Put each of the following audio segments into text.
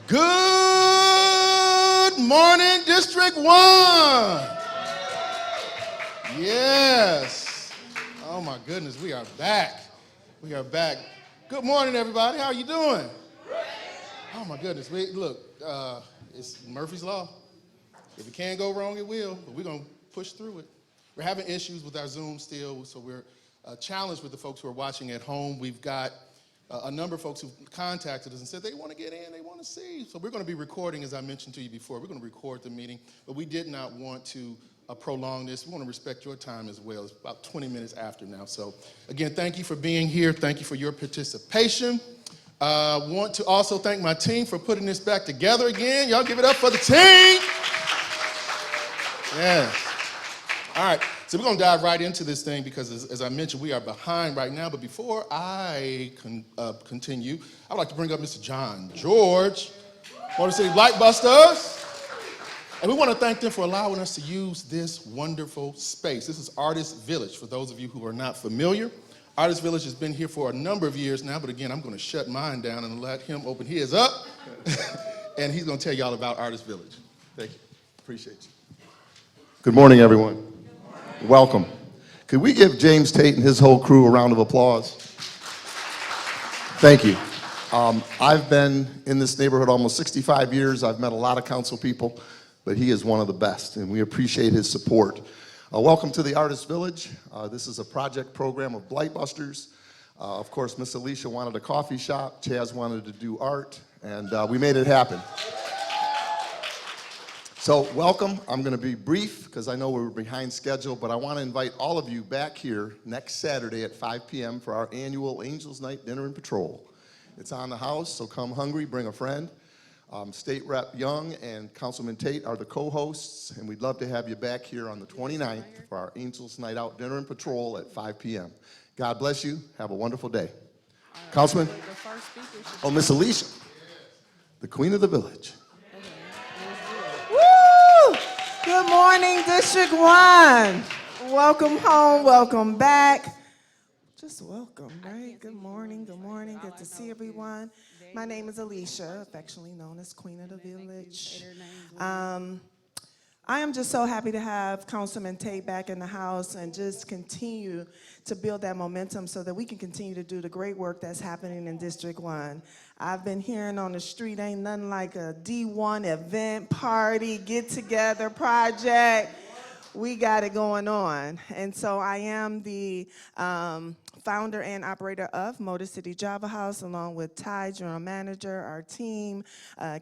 Good morning, District 1. Yes. Oh my goodness, we are back. We are back. Good morning, everybody. How are you doing? Oh my goodness. Look, it's Murphy's Law. If it can go wrong, it will, but we're going to push through it. We're having issues with our Zoom still, so we're challenged with the folks who are watching at home. We've got a number of folks who contacted us and said they want to get in, they want to see. So we're going to be recording, as I mentioned to you before. We're going to record the meeting, but we did not want to prolong this. We want to respect your time as well. It's about 20 minutes after now. So again, thank you for being here. Thank you for your participation. Want to also thank my team for putting this back together again. Y'all give it up for the team. Yes. All right, so we're going to dive right into this thing because, as I mentioned, we are behind right now. But before I continue, I would like to bring up Mr. John George, Motor City Blightbusters. And we want to thank them for allowing us to use this wonderful space. This is Artist Village, for those of you who are not familiar. Artist Village has been here for a number of years now, but again, I'm going to shut mine down and let him open his up. And he's going to tell you all about Artist Village. Thank you. Appreciate you. Good morning, everyone. Welcome. Could we give James Tate and his whole crew a round of applause? Thank you. I've been in this neighborhood almost 65 years. I've met a lot of council people, but he is one of the best, and we appreciate his support. Welcome to the Artist Village. This is a project program of Blightbusters. Of course, Miss Alicia wanted a coffee shop. Chaz wanted to do art, and we made it happen. So welcome. I'm going to be brief because I know we're behind schedule, but I want to invite all of you back here next Saturday at 5 p.m. for our annual Angels Night Dinner and Patrol. It's on the house, so come hungry, bring a friend. State Rep Young and Councilman Tate are the co-hosts, and we'd love to have you back here on the 29th for our Angels Night Out Dinner and Patrol at 5 p.m. God bless you. Have a wonderful day. Councilman? Oh, Miss Alicia, the queen of the village. Good morning, District 1. Welcome home, welcome back. Just welcome, right? Good morning, good to see everyone. My name is Alicia, affectionately known as Queen of the Village. I am just so happy to have Councilman Tate back in the house and just continue to build that momentum so that we can continue to do the great work that's happening in District 1. I've been hearing on the street, ain't nothing like a D1 event, party, get-together project. We got it going on. And so I am the founder and operator of Motor City Java House, along with Tate, general manager, our team,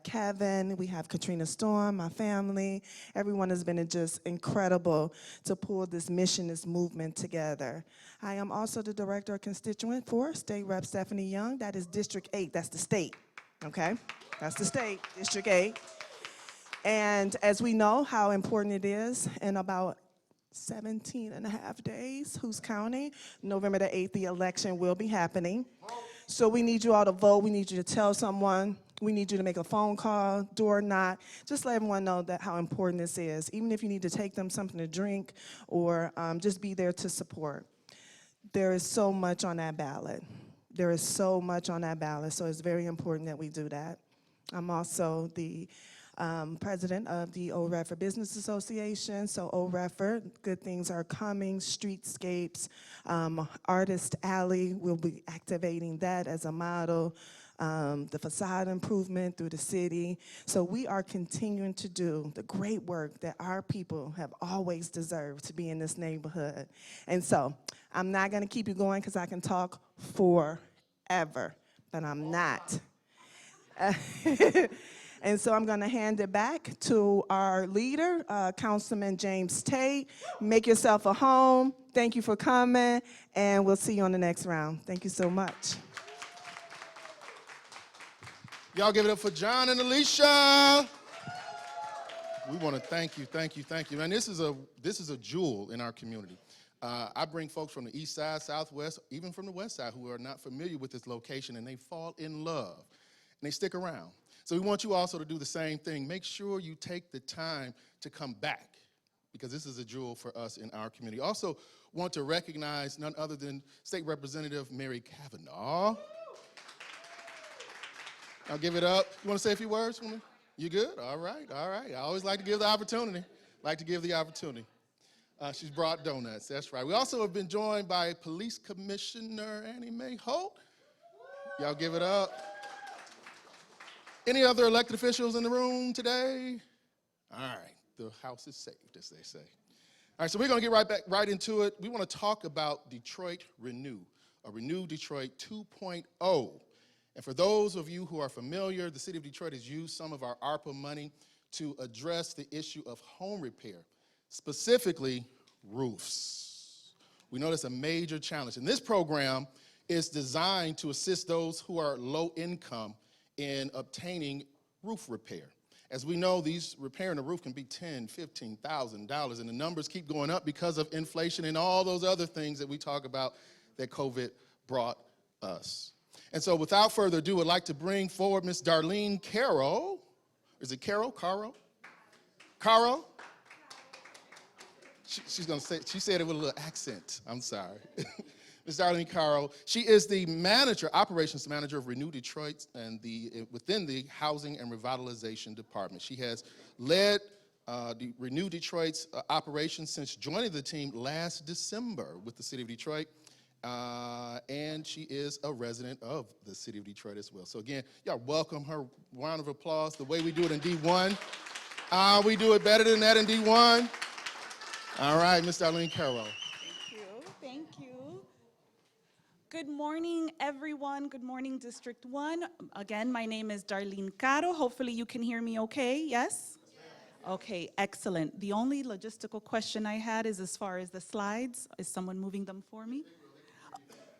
Kevin. We have Katrina Storm, my family. Everyone has been just incredible to pull this mission, this movement together. I am also the director of constituent for State Rep Stephanie Young. That is District 8. That's the state, okay? That's the state, District 8. And as we know how important it is, in about 17 and a half days, who's counting? November the 8th, the election will be happening. So we need you all to vote. We need you to tell someone. We need you to make a phone call, door knock. Just let everyone know that how important this is, even if you need to take them something to drink or just be there to support. There is so much on that ballot. There is so much on that ballot, so it's very important that we do that. I'm also the president of the Old Redford Business Association. So Old Redford, good things are coming, streetscapes, Artist Alley, we'll be activating that as a model, the facade improvement through the city. So we are continuing to do the great work that our people have always deserved to be in this neighborhood. And so I'm not gonna keep you going because I can talk forever, but I'm not. And so I'm going to hand it back to our leader, Councilman James Tate. Make yourself a home. Thank you for coming, and we'll see you on the next round. Thank you so much. Y'all give it up for John and Alicia. We want to thank you. Man, this is a jewel in our community. I bring folks from the east side, southwest, even from the west side who are not familiar with this location, and they fall in love, and they stick around. So we want you also to do the same thing. Make sure you take the time to come back because this is a jewel for us in our community. Also want to recognize none other than State Representative Mary Cavanaugh. I'll give it up. You want to say a few words for me? You good? All right, all right. I always like to give the opportunity. She's brought donuts, that's right. We also have been joined by Police Commissioner Annie Mae Holt. Y'all give it up. Any other elected officials in the room today? All right, the house is saved, as they say. All right, so we're gonna get right into it. We wanna talk about Detroit Renew, a Renew Detroit 2.0. And for those of you who are familiar, the city of Detroit has used some of our ARPA money to address the issue of home repair, specifically roofs. We know that's a major challenge. And this program is designed to assist those who are low income in obtaining roof repair. As we know, these repairing a roof can be $10,000, $15,000, and the numbers keep going up because of inflation and all those other things that we talk about that COVID brought us. And so without further ado, I'd like to bring forward Ms. Darlene Carroll. Is it Carroll? Caro? Caro? She's gonna say, she said it with a little accent. I'm sorry. Ms. Darlene Caro, she is the manager, operations manager of Renew Detroit and within the Housing and Revitalization Department. She has led the Renew Detroit's operations since joining the team last December with the city of Detroit. And she is a resident of the city of Detroit as well. So again, y'all welcome her. Round of applause. The way we do it in D1. We do it better than that in D1. All right, Ms. Darlene Carroll. Thank you. Good morning, everyone. Good morning, District 1. Again, my name is Darlene Caro. Hopefully you can hear me okay, yes? Okay, excellent. The only logistical question I had is as far as the slides. Is someone moving them for me?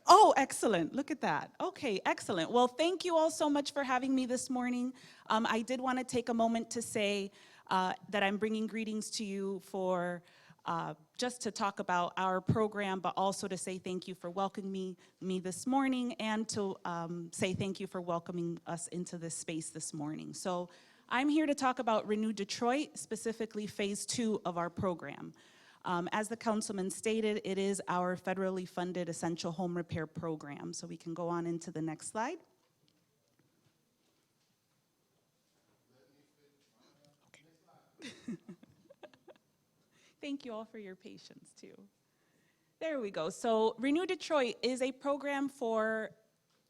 Oh, excellent. Look at that. Okay, excellent. Well, thank you all so much for having me this morning. I did want to take a moment to say that I'm bringing greetings to you for just to talk about our program, but also to say thank you for welcoming me this morning and to say thank you for welcoming us into this space this morning. So I'm here to talk about Renew Detroit, specifically phase 2 of our program. As the councilman stated, it is our federally funded essential home repair program. So we can go on into the next slide. Okay. Thank you all for your patience too. There we go. So Renew Detroit is a program for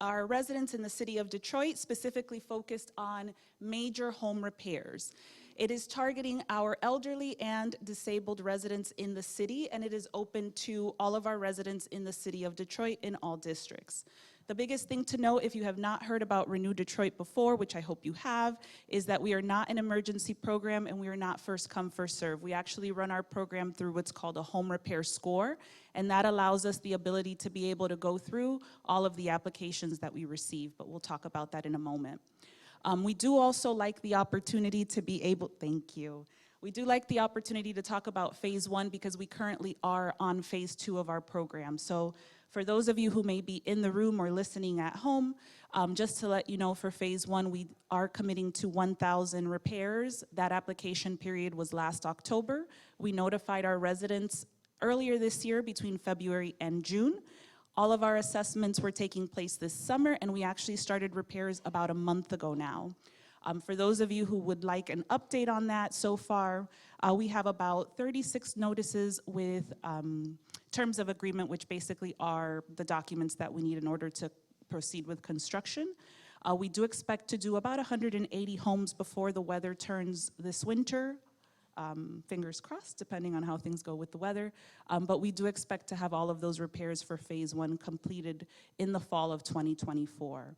our residents in the city of Detroit, specifically focused on major home repairs. It is targeting our elderly and disabled residents in the city, and it is open to all of our residents in the city of Detroit in all districts. The biggest thing to know, if you have not heard about Renew Detroit before, which I hope you have, is that we are not an emergency program and we are not first come, first serve. We actually run our program through what's called a home repair score, and that allows us the ability to be able to go through all of the applications that we receive, but we'll talk about that in a moment. We do also like the opportunity to be able, thank you. We do like the opportunity to talk about phase 1 because we currently are on phase 2 of our program. So for those of you who may be in the room or listening at home, just to let you know, for phase 1, we are committing to 1,000 repairs. That application period was last October. We notified our residents earlier this year between February and June. All of our assessments were taking place this summer, and we actually started repairs about a month ago now. For those of you who would like an update on that, so far, we have about 36 notices with terms of agreement, which basically are the documents that we need in order to proceed with construction. We do expect to do about 180 homes before the weather turns this winter. Fingers crossed, depending on how things go with the weather. But we do expect to have all of those repairs for phase 1 completed in the fall of 2024.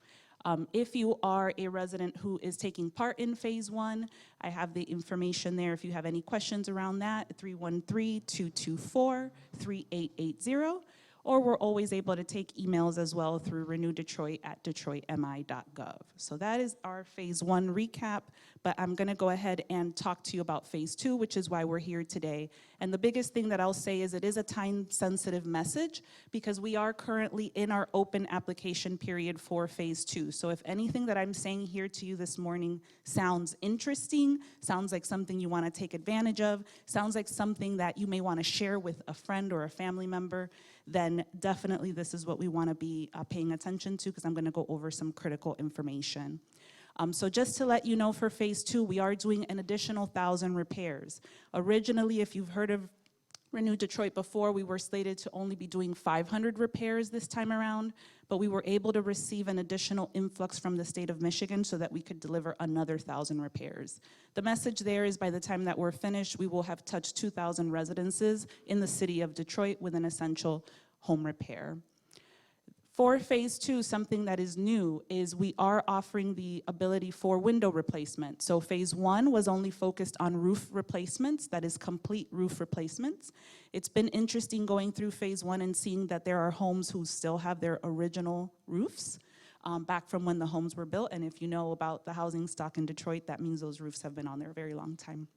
If you are a resident who is taking part in phase 1, I have the information there. If you have any questions around that, 313-224-3880. Or we're always able to take emails as well through renewdetroit@detroitmi.gov. So that is our phase 1 recap, but I'm gonna go ahead and talk to you about phase 2, which is why we're here today. And the biggest thing that I'll say is it is a time-sensitive message because we are currently in our open application period for phase 2. So if anything that I'm saying here to you this morning sounds interesting, sounds like something you wanna take advantage of, sounds like something that you may wanna share with a friend or a family member, then definitely this is what we want to be paying attention to because I'm going to go over some critical information. So just to let you know, for phase 2, we are doing an additional 1,000 repairs. Originally, if you've heard of Renew Detroit before, we were slated to only be doing 500 repairs this time around, but we were able to receive an additional influx from the state of Michigan so that we could deliver another 1,000 repairs. The message there is by the time that we're finished, we will have touched 2,000 residences in the city of Detroit with an essential home repair. For phase 2, something that is new is we are offering the ability for window replacement. So phase 1 was only focused on roof replacements, that is complete roof replacements. It's been interesting going through phase 1 and seeing that there are homes who still have their original roofs back from when the homes were built. And if you know about the housing stock in Detroit, that means those roofs have been on there a very long time.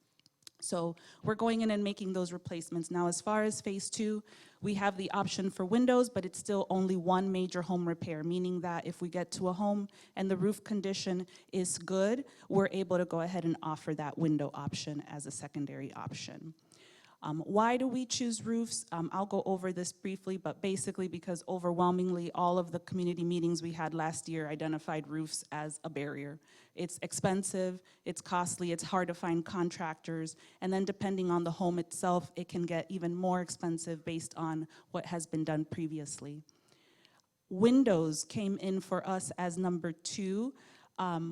So we're going in and making those replacements. Now, as far as phase 2, we have the option for windows, but it's still only one major home repair, meaning that if we get to a home and the roof condition is good, we're able to go ahead and offer that window option as a secondary option. Why do we choose roofs? I'll go over this briefly, but basically because overwhelmingly all of the community meetings we had last year identified roofs as a barrier. It's expensive, it's costly, it's hard to find contractors, and then depending on the home itself, it can get even more expensive based on what has been done previously. Windows came in for us as number 2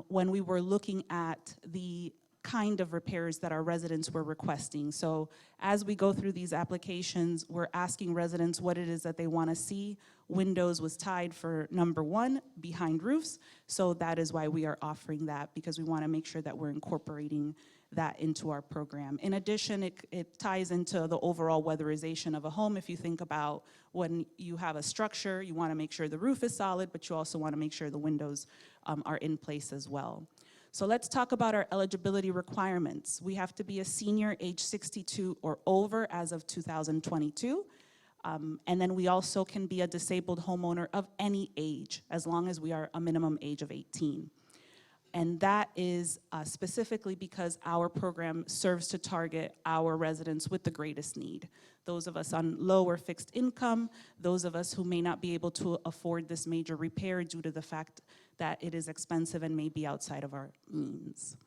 when we were looking at the kind of repairs that our residents were requesting. So as we go through these applications, we're asking residents what it is that they want to see. Windows was tied for number 1 behind roofs, so that is why we are offering that, because we want to make sure that we're incorporating that into our program. In addition, it ties into the overall weatherization of a home. If you think about when you have a structure, you want to make sure the roof is solid, but you also want to make sure the windows are in place as well. So let's talk about our eligibility requirements. We have to be a senior age 62 or over as of 2022. And then we also can be a disabled homeowner of any age, as long as we are a minimum age of 18. And that is specifically because our program serves to target our residents with the greatest need. Those of us on low or fixed income, those of us who may not be able to afford this major repair due to the fact that it is expensive and may be outside of our means.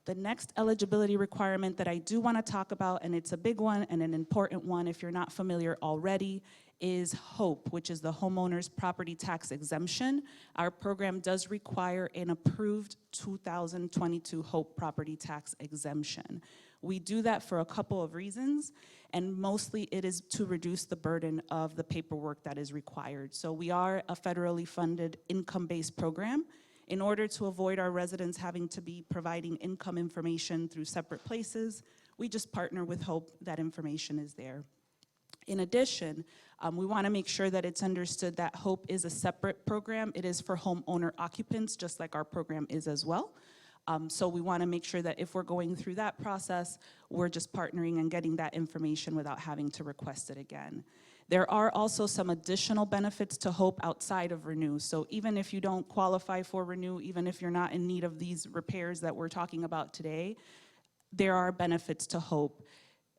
The next eligibility requirement that I do want to talk about, and it's a big one and an important one if you're not familiar already, is HOPE, which is the Homeowners Property Tax Exemption. Our program does require an approved 2022 HOPE property tax exemption. We do that for a couple of reasons, and mostly it is to reduce the burden of the paperwork that is required. So we are a federally funded income-based program. In order to avoid our residents having to be providing income information through separate places, we just partner with HOPE, that information is there. In addition, we want to make sure that it's understood that HOPE is a separate program. It is for homeowner occupants, just like our program is as well. So we want to make sure that if we're going through that process, we're just partnering and getting that information without having to request it again. There are also some additional benefits to HOPE outside of Renew. So even if you don't qualify for Renew, even if you're not in need of these repairs that we're talking about today, there are benefits to HOPE,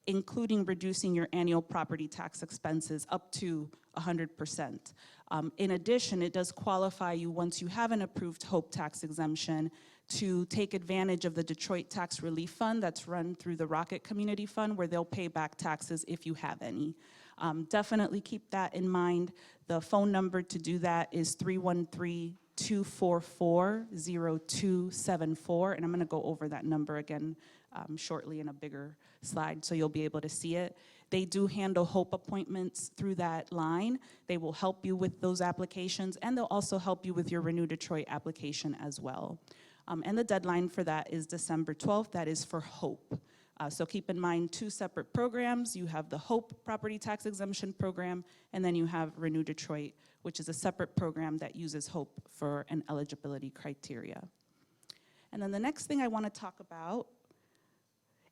including reducing your annual property tax expenses up to 100%. In addition, it does qualify you, once you have an approved HOPE tax exemption, to take advantage of the Detroit Tax Relief Fund that's run through the Rocket Community Fund, where they'll pay back taxes if you have any. Definitely keep that in mind. The phone number to do that is 313-244-0274, and I'm gonna go over that number again shortly in a bigger slide so you'll be able to see it. They do handle HOPE appointments through that line. They will help you with those applications, and they'll also help you with your Renew Detroit application as well. And the deadline for that is December 12th. That is for HOPE. So keep in mind 2 separate programs. You have the HOPE Property Tax Exemption Program, and then you have Renew Detroit, which is a separate program that uses HOPE for an eligibility criteria. And then the next thing I want to talk about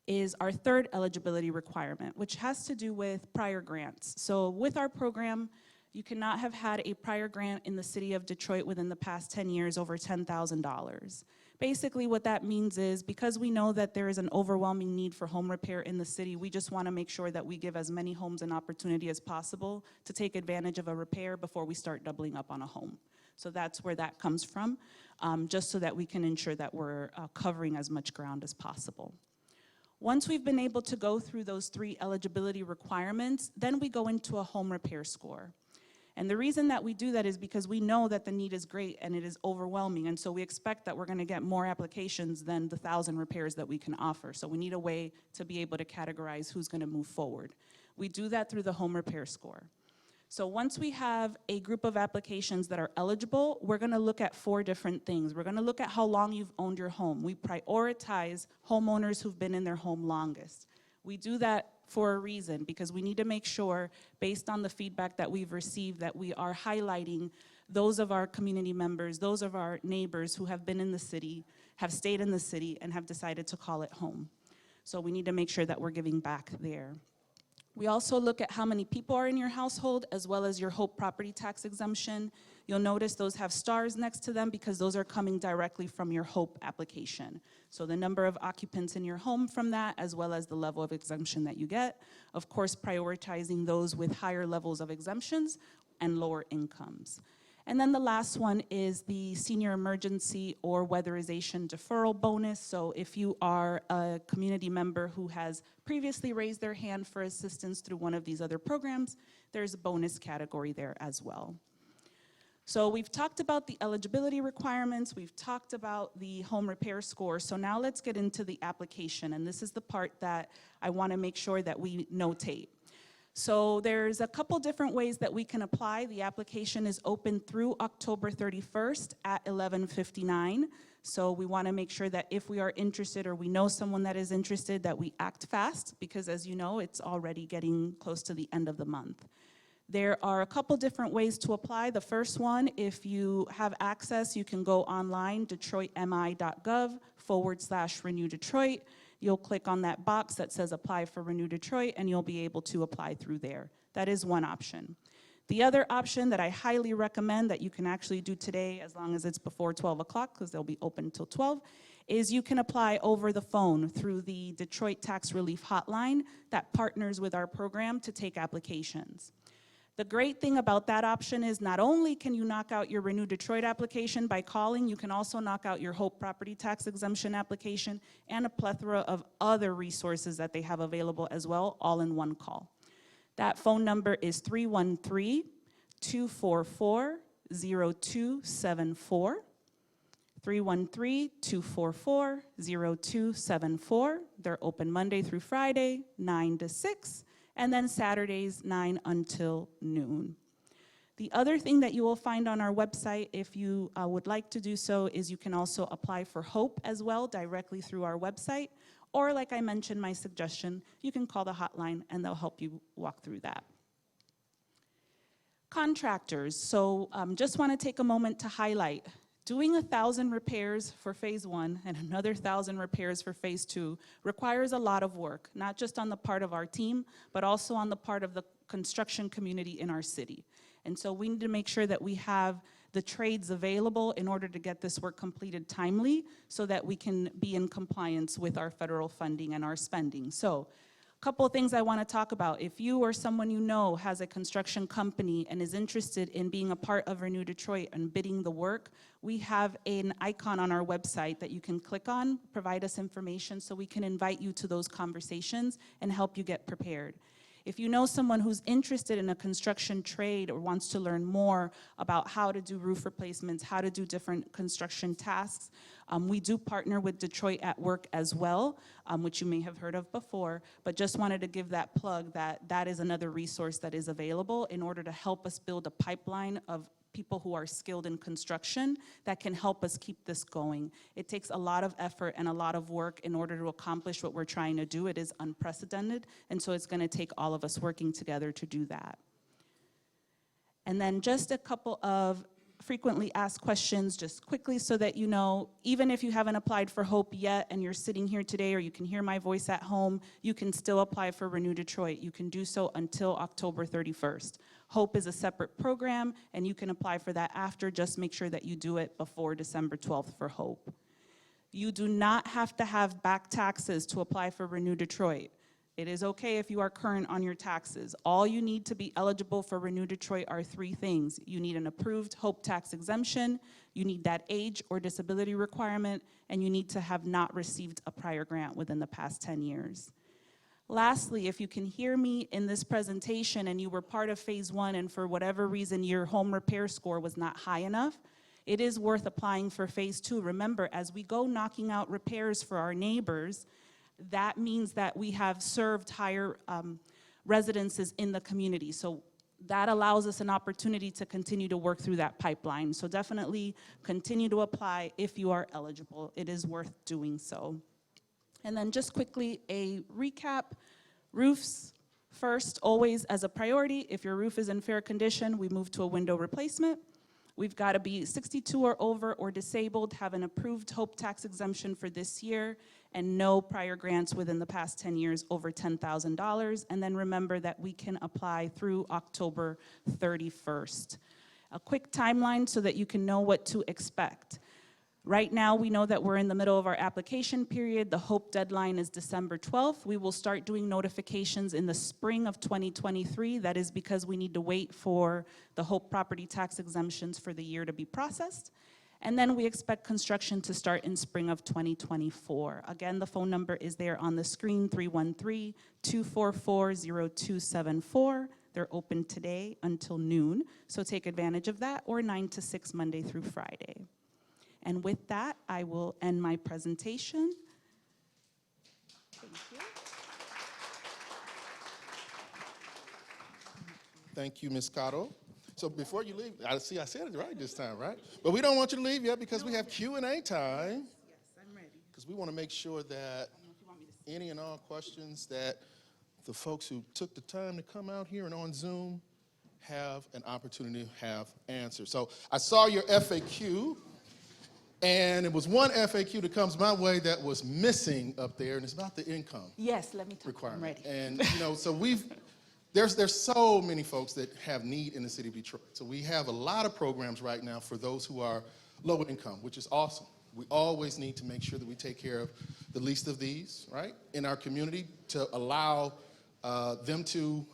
is our third eligibility requirement, which has to do with prior grants. So with our program, you cannot have had a prior grant in the city of Detroit within the past 10 years over $10,000. Basically what that means is, because we know that there is an overwhelming need for home repair in the city, we just want to make sure that we give as many homes an opportunity as possible to take advantage of a repair before we start doubling up on a home. So that's where that comes from, just so that we can ensure that we're covering as much ground as possible. Once we've been able to go through those 3 eligibility requirements, then we go into a home repair score. And the reason that we do that is because we know that the need is great and it is overwhelming, and so we expect that we're gonna get more applications than the 1,000 repairs that we can offer. So we need a way to be able to categorize who's gonna move forward. We do that through the home repair score. So once we have a group of applications that are eligible, we're gonna look at 4 different things. We're gonna look at how long you've owned your home. We prioritize homeowners who've been in their home longest. We do that for a reason, because we need to make sure, based on the feedback that we've received, that we are highlighting those of our community members, those of our neighbors who have been in the city, have stayed in the city, and have decided to call it home. So we need to make sure that we're giving back there. We also look at how many people are in your household, as well as your HOPE property tax exemption. You'll notice those have stars next to them because those are coming directly from your HOPE application. So the number of occupants in your home from that, as well as the level of exemption that you get. Of course, prioritizing those with higher levels of exemptions and lower incomes. And then the last one is the senior emergency or weatherization deferral bonus. So if you are a community member who has previously raised their hand for assistance through one of these other programs, there's a bonus category there as well. So we've talked about the eligibility requirements, we've talked about the home repair score, so now let's get into the application, and this is the part that I want to make sure that we notate. So there's a couple different ways that we can apply. The application is open through October 31st at 11:59. So we want to make sure that if we are interested or we know someone that is interested, that we act fast, because as you know, it's already getting close to the end of the month. There are a couple different ways to apply. The first one, if you have access, you can go online, detroitmi.gov/Renew Detroit. You'll click on that box that says apply for Renew Detroit, and you'll be able to apply through there. That is one option. The other option that I highly recommend that you can actually do today, as long as it's before 12 o'clock, because they'll be open until 12, is you can apply over the phone through the Detroit Tax Relief Hotline that partners with our program to take applications. The great thing about that option is not only can you knock out your Renew Detroit application by calling, you can also knock out your HOPE property tax exemption application and a plethora of other resources that they have available as well, all in one call. That phone number is 313-244-0274. 313-244-0274. They're open Monday through Friday, 9 to 6. And then Saturdays, 9 until noon. The other thing that you will find on our website, if you would like to do so, is you can also apply for HOPE as well directly through our website. Or like I mentioned, my suggestion, you can call the hotline and they'll help you walk through that. Contractors, so just want to take a moment to highlight. Doing 1,000 repairs for phase 1 and another 1,000 repairs for phase 2 requires a lot of work, not just on the part of our team, but also on the part of the construction community in our city. And so we need to make sure that we have the trades available in order to get this work completed timely so that we can be in compliance with our federal funding and our spending. So a couple of things I want to talk about. If you or someone you know has a construction company and is interested in being a part of Renew Detroit and bidding the work, we have an icon on our website that you can click on, provide us information so we can invite you to those conversations and help you get prepared. If you know someone who's interested in a construction trade or wants to learn more about how to do roof replacements, how to do different construction tasks, we do partner with Detroit at Work as well, which you may have heard of before, but just wanted to give that plug that that is another resource that is available in order to help us build a pipeline of people who are skilled in construction that can help us keep this going. It takes a lot of effort and a lot of work in order to accomplish what we're trying to do. It is unprecedented, and so it's going to take all of us working together to do that. And then just a couple of frequently asked questions just quickly so that you know, even if you haven't applied for HOPE yet and you're sitting here today or you can hear my voice at home, you can still apply for Renew Detroit. You can do so until October 31st. HOPE is a separate program and you can apply for that after. Just make sure that you do it before December 12th for HOPE. You do not have to have back taxes to apply for Renew Detroit. It is okay if you are current on your taxes. All you need to be eligible for Renew Detroit are 3 things. You need an approved HOPE tax exemption, you need that age or disability requirement, and you need to have not received a prior grant within the past 10 years. Lastly, if you can hear me in this presentation and you were part of phase 1 and for whatever reason your home repair score was not high enough, it is worth applying for phase 2. Remember, as we go knocking out repairs for our neighbors, that means that we have served higher residences in the community. So that allows us an opportunity to continue to work through that pipeline. So definitely continue to apply if you are eligible. It is worth doing so. And then just quickly, a recap. Roofs first, always as a priority. If your roof is in fair condition, we move to a window replacement. We've got to be 62 or over or disabled, have an approved HOPE tax exemption for this year, and no prior grants within the past 10 years over $10,000. And then remember that we can apply through October 31st. A quick timeline so that you can know what to expect. Right now, we know that we're in the middle of our application period. The HOPE deadline is December 12th. We will start doing notifications in the spring of 2023. That is because we need to wait for the HOPE property tax exemptions for the year to be processed. And then we expect construction to start in spring of 2024. Again, the phone number is there on the screen, 313-244-0274. They're open today until noon, so take advantage of that, or 9 to 6 Monday through Friday. And with that, I will end my presentation. Thank you. Thank you, Ms. Cotto. So before you leave, I said it right this time, right? But we don't want you to leave yet because we have Q&A time. Yes, I'm ready. Because we want to make sure that any and all questions that the folks who took the time to come out here and on Zoom have an opportunity to have answers. So I saw your FAQ. And it was one FAQ that comes my way that was missing up there, and it's about the income Yes, let me talk. I'm requirement. ready. And so there's so many folks that have need in the city of Detroit. So we have a lot of programs right now for those who are low income, which is awesome. We always need to make sure that we take care of the least of these, right, in our community to allow them to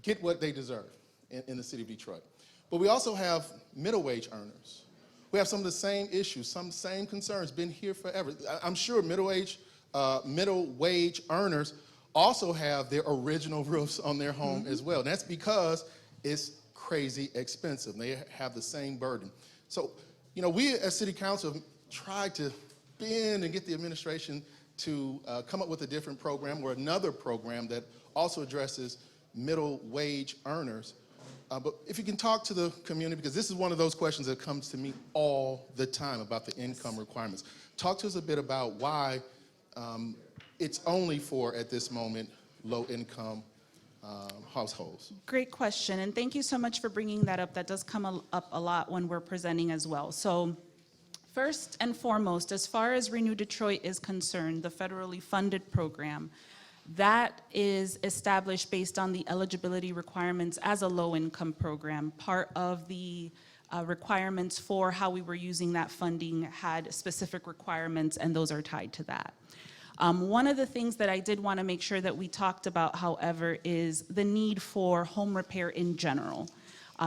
get what they deserve in the city of Detroit. But we also have middle wage earners. We have some of the same issues, some same concerns, been here forever. I'm sure middle wage earners also have their original roofs on their home as well. And that's because it's crazy expensive. They have the same burden. So, we as City Council have tried to bend and get the administration to come up with a different program or another program that also addresses middle wage earners. But if you can talk to the community, because this is one of those questions that comes to me all the time about the income requirements. Talk to us a bit about why it's only for, at this moment, low-income households. Great question, and thank you so much for bringing that up. That does come up a lot when we're presenting as well. So first and foremost, as far as Renew Detroit is concerned, the federally funded program, that is established based on the eligibility requirements as a low-income program. Part of the requirements for how we were using that funding had specific requirements, and those are tied to that. One of the things that I did want to make sure that we talked about, however, is the need for home repair in general.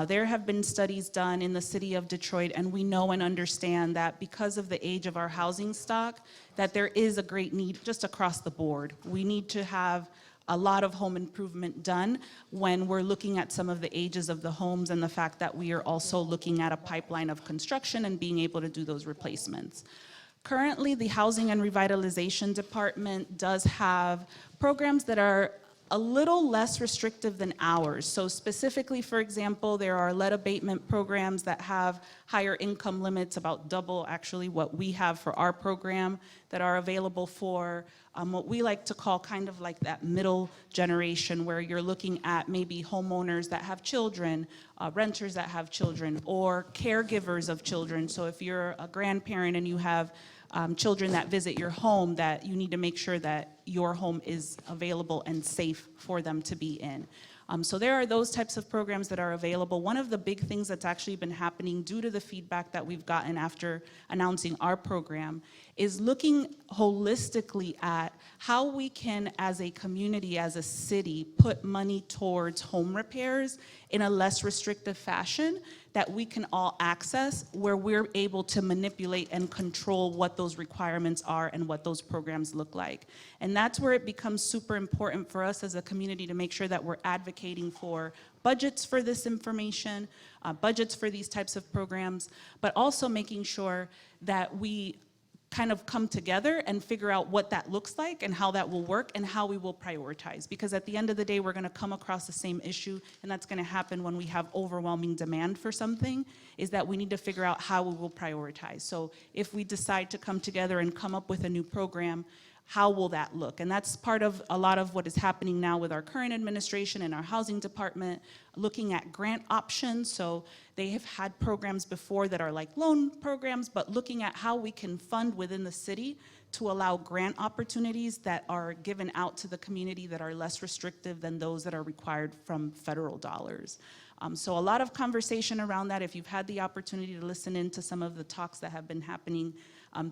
There have been studies done in the city of Detroit, and we know and understand that because of the age of our housing stock, that there is a great need just across the board. We need to have a lot of home improvement done when we're looking at some of the ages of the homes and the fact that we are also looking at a pipeline of construction and being able to do those replacements. Currently, the Housing and Revitalization Department does have programs that are a little less restrictive than ours. So specifically, for example, there are lead abatement programs that have higher income limits, about double actually what we have for our program, that are available for what we like to call kind of like that middle generation, where you're looking at maybe homeowners that have children, renters that have children, or caregivers of children. So if you're a grandparent and you have children that visit your home, that you need to make sure that your home is available and safe for them to be in. So there are those types of programs that are available. One of the big things that's actually been happening due to the feedback that we've gotten after announcing our program is looking holistically at how we can, as a community, as a city, put money towards home repairs in a less restrictive fashion that we can all access, where we're able to manipulate and control what those requirements are and what those programs look like. And that's where it becomes super important for us as a community to make sure that we're advocating for budgets for this information, budgets for these types of programs, but also making sure that we kind of come together and figure out what that looks like and how that will work and how we will prioritize. Because at the end of the day, we're gonna come across the same issue, and that's gonna happen when we have overwhelming demand for something, is that we need to figure out how we will prioritize. So if we decide to come together and come up with a new program, how will that look? And that's part of a lot of what is happening now with our current administration and our housing department, looking at grant options. So they have had programs before that are like loan programs, but looking at how we can fund within the city to allow grant opportunities that are given out to the community that are less restrictive than those that are required from federal dollars. So a lot of conversation around that. If you've had the opportunity to listen in to some of the talks that have been happening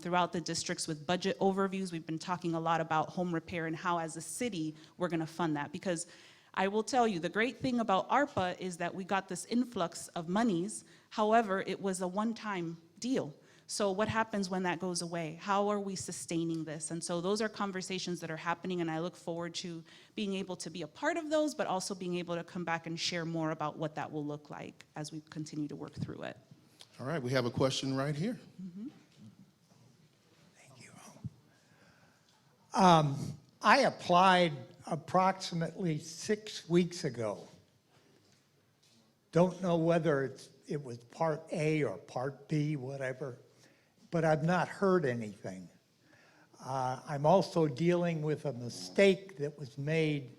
throughout the districts with budget overviews, we've been talking a lot about home repair and how as a city we're gonna fund that. Because I will tell you, the great thing about ARPA is that we got this influx of monies. However, it was a one-time deal. So what happens when that goes away? How are we sustaining this? And so those are conversations that are happening, and I look forward to being able to be a part of those, but also being able to come back and share more about what that will look like as we continue to work through it. All right, we have a question right here. Thank you. I applied approximately 6 weeks ago. Don't know whether it was Part A or Part B, whatever, but I've not heard anything. I'm also dealing with a mistake that was made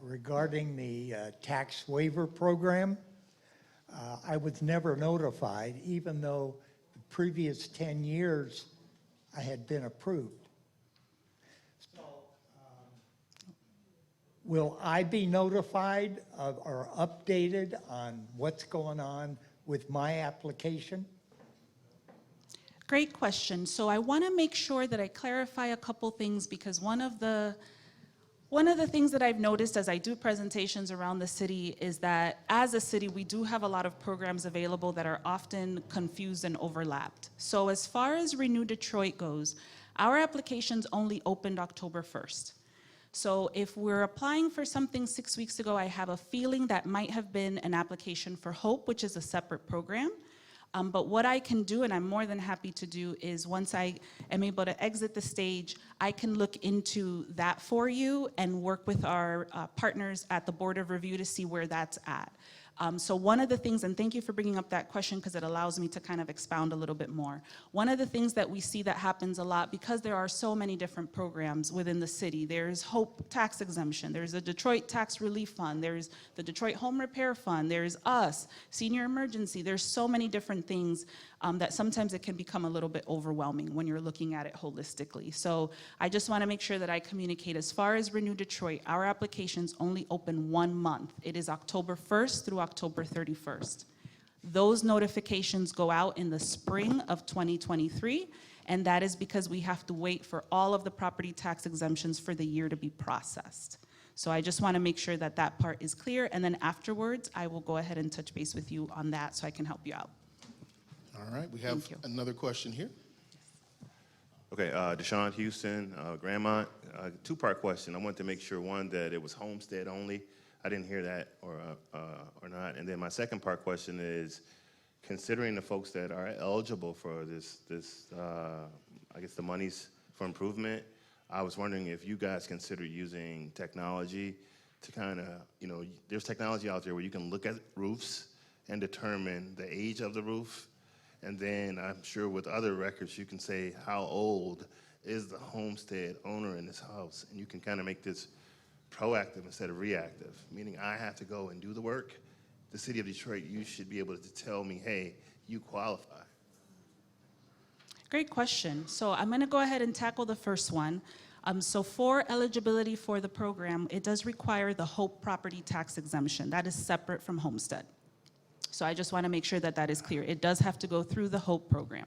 regarding the tax waiver program. I was never notified, even though the previous 10 years I had been approved. So, will I be notified or updated on what's going on with my application? Great question. So I want to make sure that I clarify a couple things, because one of the things that I've noticed as I do presentations around the city is that as a city, we do have a lot of programs available that are often confused and overlapped. So as far as Renew Detroit goes, our applications only opened October 1st. So if we're applying for something 6 weeks ago, I have a feeling that might have been an application for HOPE, which is a separate program. But what I can do, and I'm more than happy to do, is once I am able to exit the stage, I can look into that for you and work with our partners at the Board of Review to see where that's at. So one of the things, and thank you for bringing up that question because it allows me to kind of expound a little bit more. One of the things that we see that happens a lot, because there are so many different programs within the city, there's HOPE tax exemption, there's the Detroit Tax Relief Fund, there's the Detroit Home Repair Fund, there's us, Senior Emergency, there's so many different things that sometimes it can become a little bit overwhelming when you're looking at it holistically. So I just want to make sure that I communicate, as far as Renew Detroit, our applications only open 1 month. It is October 1st through October 31st. Those notifications go out in the spring of 2023, and that is because we have to wait for all of the property tax exemptions for the year to be processed. So I just want to make sure that that part is clear, and then afterwards, I will go ahead and touch base with you on that so I can help you out. All right, we have another question here. Okay, Deshaun Houston, Grandmont. Two-part question. I wanted to make sure, one, that it was homestead only. I didn't hear that or not. And then my second part question is, considering the folks that are eligible for this I guess the monies for improvement, I was wondering if you guys consider using technology to kind of, there's technology out there where you can look at roofs and determine the age of the roof. And then I'm sure with other records, you can say how old is the homestead owner in this house. And you can kind of make this proactive instead of reactive, meaning I have to go and do the work. The city of Detroit, you should be able to tell me, hey, you qualify. Great question. So I'm going to go ahead and tackle the first one. So for eligibility for the program, it does require the HOPE property tax exemption. That is separate from homestead. So I just want to make sure that that is clear. It does have to go through the HOPE program,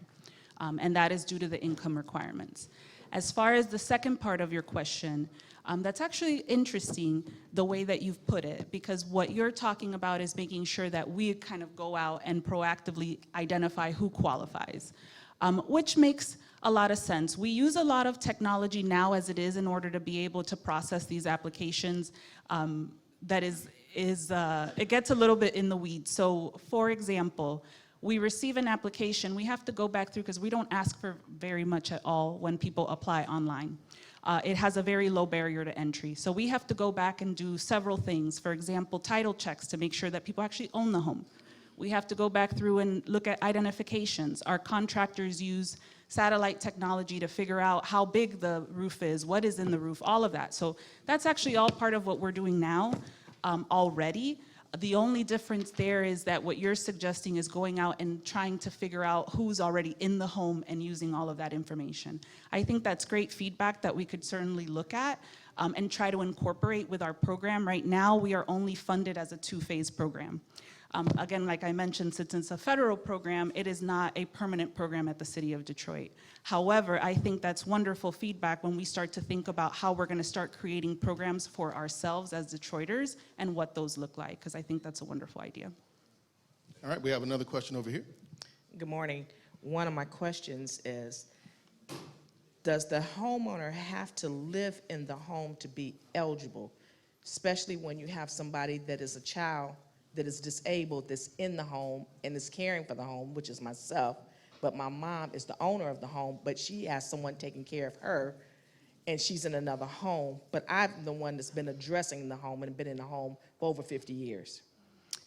and that is due to the income requirements. As far as the second part of your question, that's actually interesting the way that you've put it, because what you're talking about is making sure that we kind of go out and proactively identify who qualifies, which makes a lot of sense. We use a lot of technology now as it is in order to be able to process these applications. It gets a little bit in the weeds. So for example, we receive an application, we have to go back through, because we don't ask for very much at all when people apply online. It has a very low barrier to entry. So we have to go back and do several things. For example, title checks to make sure that people actually own the home. We have to go back through and look at identifications. Our contractors use satellite technology to figure out how big the roof is, what is in the roof, all of that. So that's actually all part of what we're doing now already. The only difference there is that what you're suggesting is going out and trying to figure out who's already in the home and using all of that information. I think that's great feedback that we could certainly look at and try to incorporate with our program. Right now, we are only funded as a two-phase program. Again, like I mentioned, since it's a federal program, it is not a permanent program at the City of Detroit. However, I think that's wonderful feedback when we start to think about how we're going to start creating programs for ourselves as Detroiters and what those look like, because I think that's a wonderful idea. All right, we have another question over here. Good morning. One of my questions is, does the homeowner have to live in the home to be eligible, especially when you have somebody that is a child that is disabled that's in the home and is caring for the home, which is myself, but my mom is the owner of the home, but she has someone taking care of her, and she's in another home, but I'm the one that's been addressing the home and been in the home for over 50 years.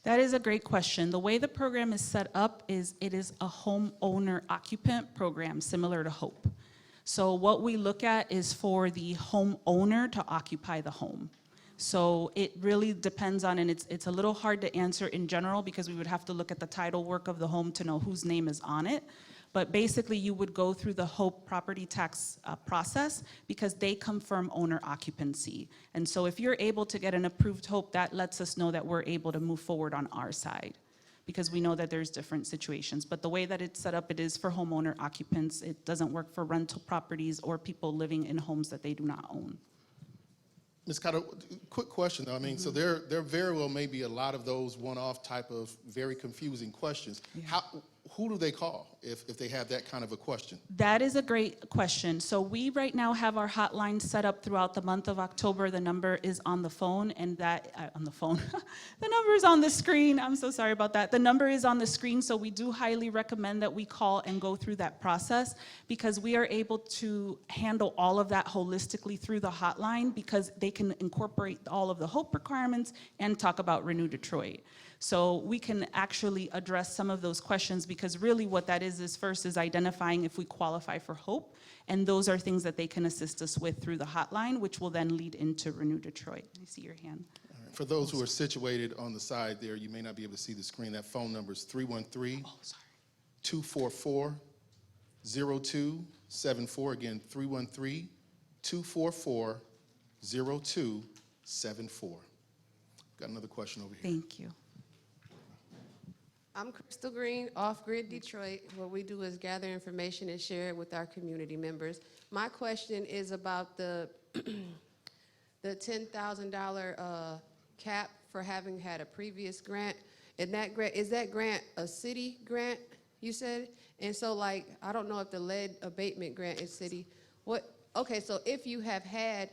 That is a great question. The way the program is set up is it is a homeowner occupant program similar to HOPE. So what we look at is for the homeowner to occupy the home. So it really depends on, and it's a little hard to answer in general because we would have to look at the title work of the home to know whose name is on it. But basically you would go through the HOPE property tax process because they confirm owner occupancy. And so if you're able to get an approved HOPE, that lets us know that we're able to move forward on our side, because we know that there's different situations. But the way that it's set up, it is for homeowner occupants. It doesn't work for rental properties or people living in homes that they do not own. Ms. Cotto, quick question though. I mean, so there very well may be a lot of those one-off type of very confusing questions. Yeah. Who do they call if they have that kind of a question? That is a great question. So we right now have our hotline set up throughout the month of October. The number is on the phone, and that, on the phone, the number is on the screen. I'm so sorry about that. The number is on the screen, so we do highly recommend that we call and go through that process because we are able to handle all of that holistically through the hotline because they can incorporate all of the HOPE requirements and talk about Renew Detroit. So we can actually address some of those questions because really what that is first is identifying if we qualify for HOPE, and those are things that they can assist us with through the hotline, which will then lead into Renew Detroit. I see your hand. All right. For those who are situated on the side there, you may not be able to see the screen. That phone number is 313-244-0274. Again, 313-244-0274. Got another question over here. Thank you. I'm Crystal Green, Off-Grid Detroit. What we do is gather information and share it with our community members. My question is about the the $10,000 cap for having had a previous grant. And that grant, is that grant a city grant, you said? And so like, I don't know if the lead abatement grant is city. Okay, so if you have had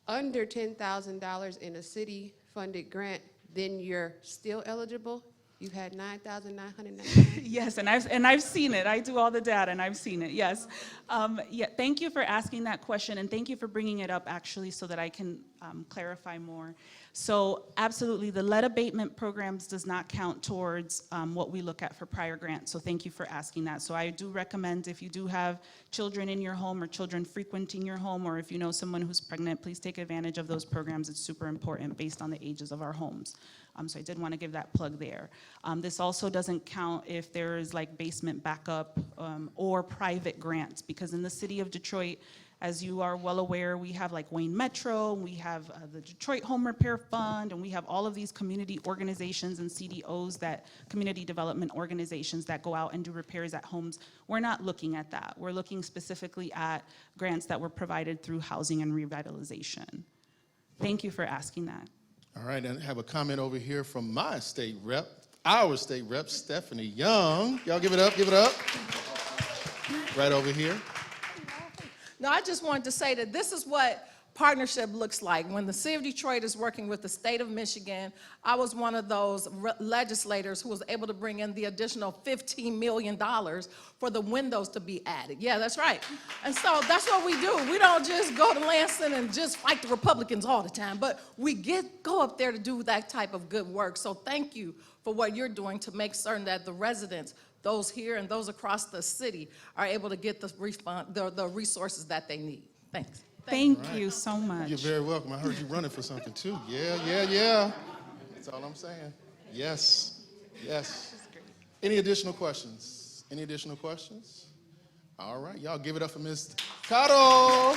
under $10,000 in a city-funded grant, then you're still eligible? You had 9,999. Yes, and I've seen it. I do all the data, and I've seen it. Yes, yeah. Thank you for asking that question, and thank you for bringing it up actually, so that I can clarify more. So, absolutely, the lead abatement programs does not count towards what we look at for prior grants. So, thank you for asking that. So, I do recommend if you do have children in your home or children frequenting your home, or if you know someone who's pregnant, please take advantage of those programs. It's super important based on the ages of our homes. So I did want to give that plug there. This also doesn't count if there is like basement backup or private grants, because in the city of Detroit, As you are well aware, we have like Wayne Metro, we have the Detroit Home Repair Fund, and we have all of these community organizations and CDOs, that community development organizations that go out and do repairs at homes. We're not looking at that. We're looking specifically at grants that were provided through housing and revitalization. Thank you for asking that. All right, and I have a comment over here from my state rep, our state rep, Stephanie Young. Y'all give it up, give it up. Right over here. No, I just wanted to say that this is what partnership looks like. When the city of Detroit is working with the state of Michigan, I was one of those legislators who was able to bring in the additional $15 million for the windows to be added. Yeah, that's right. And so that's what we do. We don't just go to Lansing and just fight the Republicans all the time, but we go up there to do that type of good work. So thank you for what you're doing to make certain that the residents, those here and those across the city, are able to get the resources that they need. Thanks. Thank you so much. You're very welcome. I heard you running for something too. Yeah. That's all I'm saying. Yes. Any additional questions? Any additional questions? All right, y'all give it up for Ms. Cotto.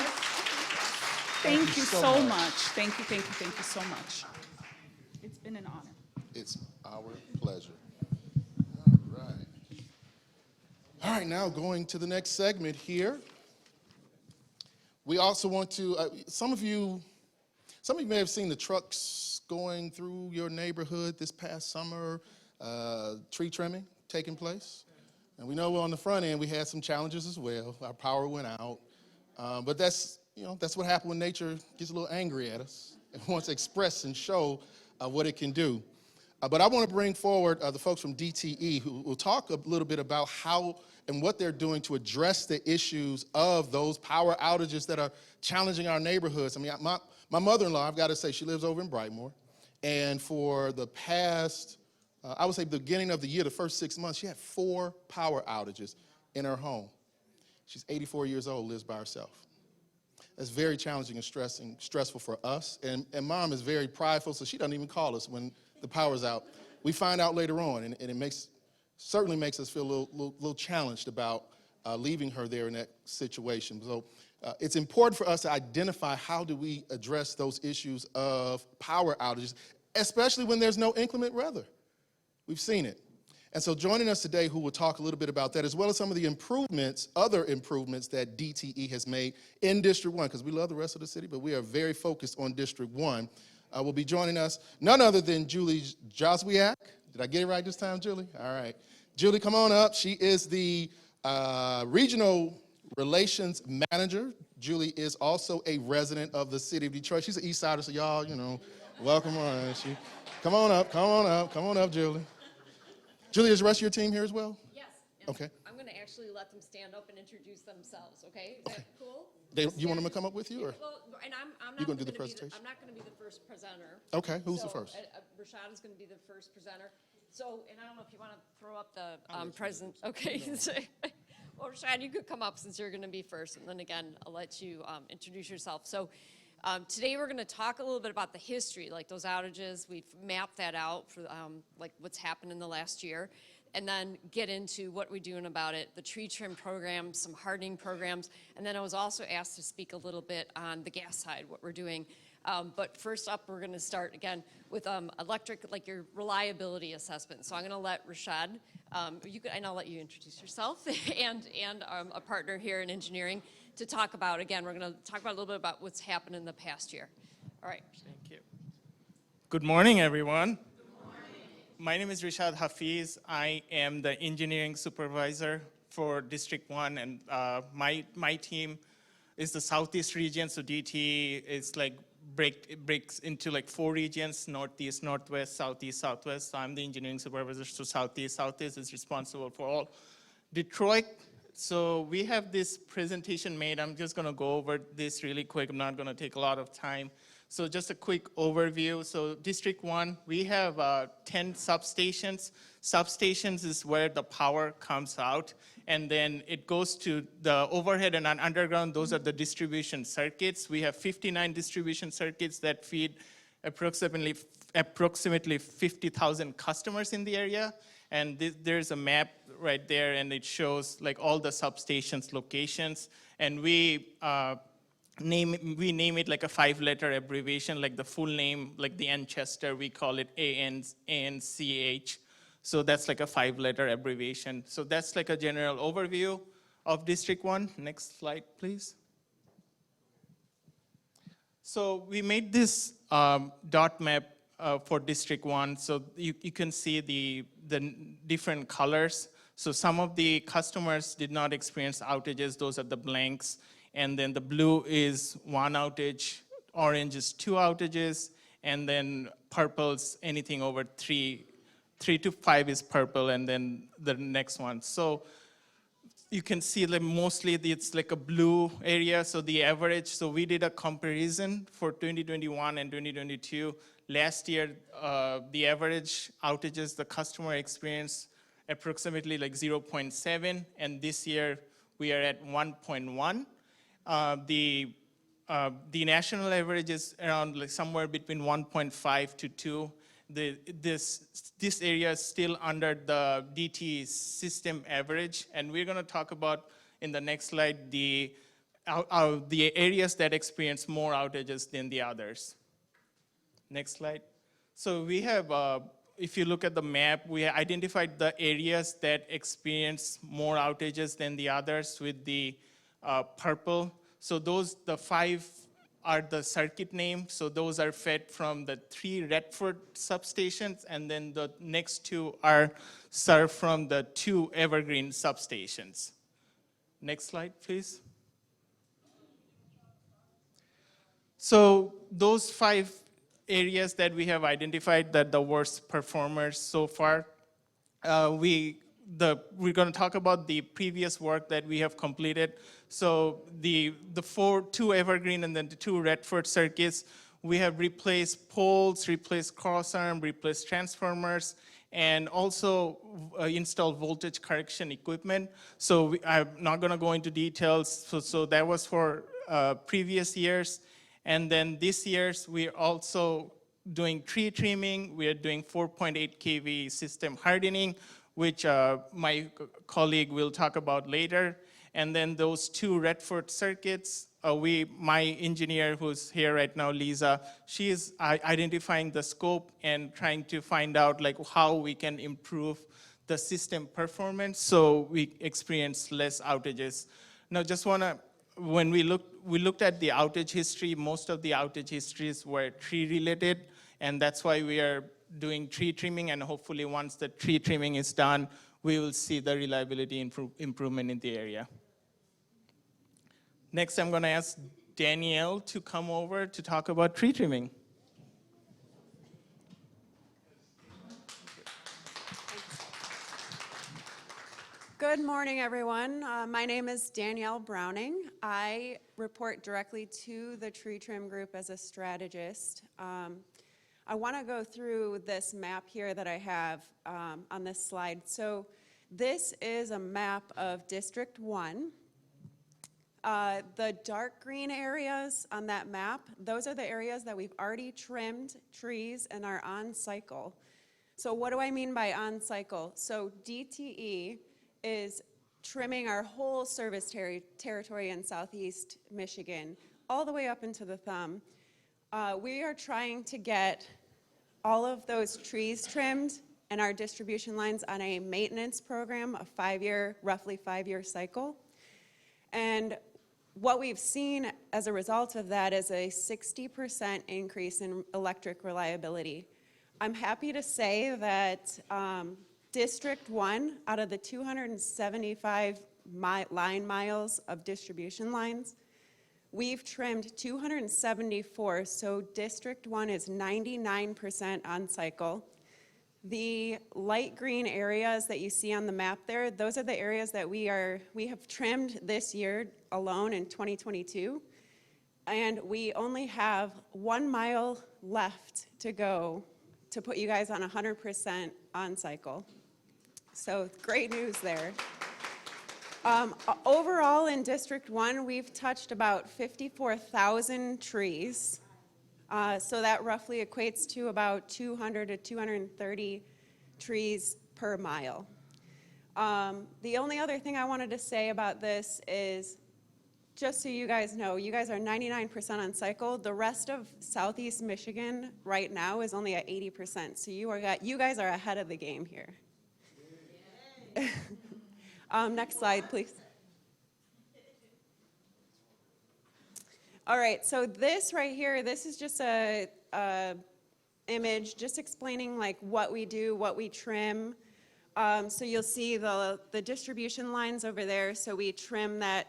Thank you so much. Thank you so much. It's been an honor. It's our pleasure. All right, now going to the next segment here. We also want to, some of you may have seen the trucks going through your neighborhood this past summer, tree trimming taking place. And we know on the front end we had some challenges as well. Our power went out. But that's what happens when nature gets a little angry at us and wants to express and show what it can do. But I want to bring forward the folks from DTE who will talk a little bit about how and what they're doing to address the issues of those power outages that are challenging our neighborhoods. I mean, my mother-in-law, I've got to say, she lives over in Brightmoor. And for the past, I would say the beginning of the year, the first 6 months, she had 4 power outages in her home. She's 84 years old, lives by herself. That's very challenging and stressful for us. And Mom is very prideful, so she doesn't even call us when the power's out. We find out later on, and it certainly makes us feel a little challenged about leaving her there in that situation. So it's important for us to identify how do we address those issues of power outages, especially when there's no inclement weather. We've seen it. And so joining us today, who will talk a little bit about that, as well as some of the other improvements that DTE has made in District 1, because we love the rest of the city, but we are very focused on District 1, will be joining us none other than Julie Joswiak. Did I get it right this time, Julie? All right. Julie, come on up. She is the Regional Relations Manager. Julie is also a resident of the city of Detroit. She's an East Sider, so y'all, welcome on. Come on up, Julie. Julie, is the rest of your team here as well? Yes. Okay. I'm going to actually let them stand up and introduce themselves, okay? Is that cool? You want them to come up with you? Or? Well, and I'm You not gonna do the gonna presentation? I'm not going to be the first presenter. Okay, who's the first? Rashad is going to be the first presenter. So, and I don't know if you want to throw up the present. Okay. Well, Rashad, you could come up since you're going to be first, and then again, I'll let you introduce yourself. So, today we're going to talk a little bit about the history, like those outages. We've mapped that out for like what's happened in the last year, and then get into what we're doing about it, the tree trim program, some hardening programs, and then I was also asked to speak a little bit on the gas side, what we're doing. But first up, we're going to start again with electric, like your reliability assessment. So I'm going to let Rashad, and I'll let you introduce yourself and a partner here in engineering to talk about, again, we're going to talk about a little bit about what's happened in the past year. All right. Thank you. Good morning, everyone. My name is Rishad Hafiz. I am the engineering supervisor for District 1, and my team is the Southeast region, so DT is like breaks into like 4 regions: Northeast, Northwest, Southeast, Southwest. So I'm the engineering supervisor to Southeast. Southeast is responsible for all Detroit. So we have this presentation made. I'm just gonna go over this really quick. I'm not gonna take a lot of time. So just a quick overview. So District 1, we have 10 substations. Substations is where the power comes out, and then it goes to the overhead and underground. Those are the distribution circuits. We have 59 distribution circuits that feed approximately 50,000 customers in the area. And there's a map right there, and it shows like all the substations locations. And we we name it like a 5-letter abbreviation, like the full name, like the Anchester, we call it ANCH. So that's like a 5-letter abbreviation. So that's like a general overview of District 1. Next slide, please. So we made this dot map for District 1. So you can see the different colors. So some of the customers did not experience outages. Those are the blanks. And then the blue is 1 outage, orange is 2 outages, and then purple's anything over 3 to 5 is purple, and then the next one. So you can see that mostly it's like a blue area, so the average, so we did a comparison for 2021 and 2022. Last year, the average outages the customer experienced approximately like 0.7, and this year we are at 1.1. The national average is around like somewhere between 1.5 to 2. This area is still under the DT system average, and we're going to talk about in the next slide the areas that experience more outages than the others. Next slide. So we have, if you look at the map, we identified the areas that experience more outages than the others with the purple. So the 5 are the circuit names. So those are fed from the 3 Redford substations, and then the next 2 are served from the 2 Evergreen substations. Next slide, please. So those 5 areas that we have identified that the worst performers so far, we're going to talk about the previous work that we have completed. So the 2 Evergreen and then the 2 Redford circuits, we have replaced poles, replaced crossarm, replaced transformers, and also installed voltage correction equipment. So I'm not going to go into details. So that was for previous years. And then this year's, we're also doing tree trimming. We are doing 4.8 kV system hardening, which my colleague will talk about later. And then those 2 Redford circuits, my engineer who's here right now, Lisa, she is identifying the scope and trying to find out like how we can improve the system performance so we experience less outages. Now, just wanna, when we looked at the outage history, most of the outage histories were tree related, and that's why we are doing tree trimming, and hopefully once the tree trimming is done, we will see the reliability improvement in the area. Next, I'm going to ask Danielle to come over to talk about tree trimming. Good morning, everyone. My name is Danielle Browning. I report directly to the tree trim group as a strategist. I want to go through this map here that I have on this slide. So this is a map of District 1. The dark green areas on that map, those are the areas that we've already trimmed trees and are on cycle. So what do I mean by on cycle? So DTE is trimming our whole service territory in Southeast Michigan, all the way up into the thumb. We are trying to get all of those trees trimmed and our distribution lines on a maintenance program, a roughly 5-year cycle. And what we've seen as a result of that is a 60% increase in electric reliability. I'm happy to say that District 1, out of the 275 line miles of distribution lines, we've trimmed 274, so District 1 is 99% on cycle. The light green areas that you see on the map there, those are the areas that we have trimmed this year alone in 2022, and we only have 1 mile left to go to put you guys on 100% on cycle. So great news there. Overall in District 1, we've touched about 54,000 trees. So that roughly equates to about 200 to 230 trees per mile. The only other thing I wanted to say about this is just so you guys know, you guys are 99% on cycle. The rest of Southeast Michigan right now is only at 80%. So you guys are ahead of the game here. Next slide, please. All right, so this right here, this is just a image just explaining like what we do, what we trim. So you'll see the distribution lines over there. So we trim that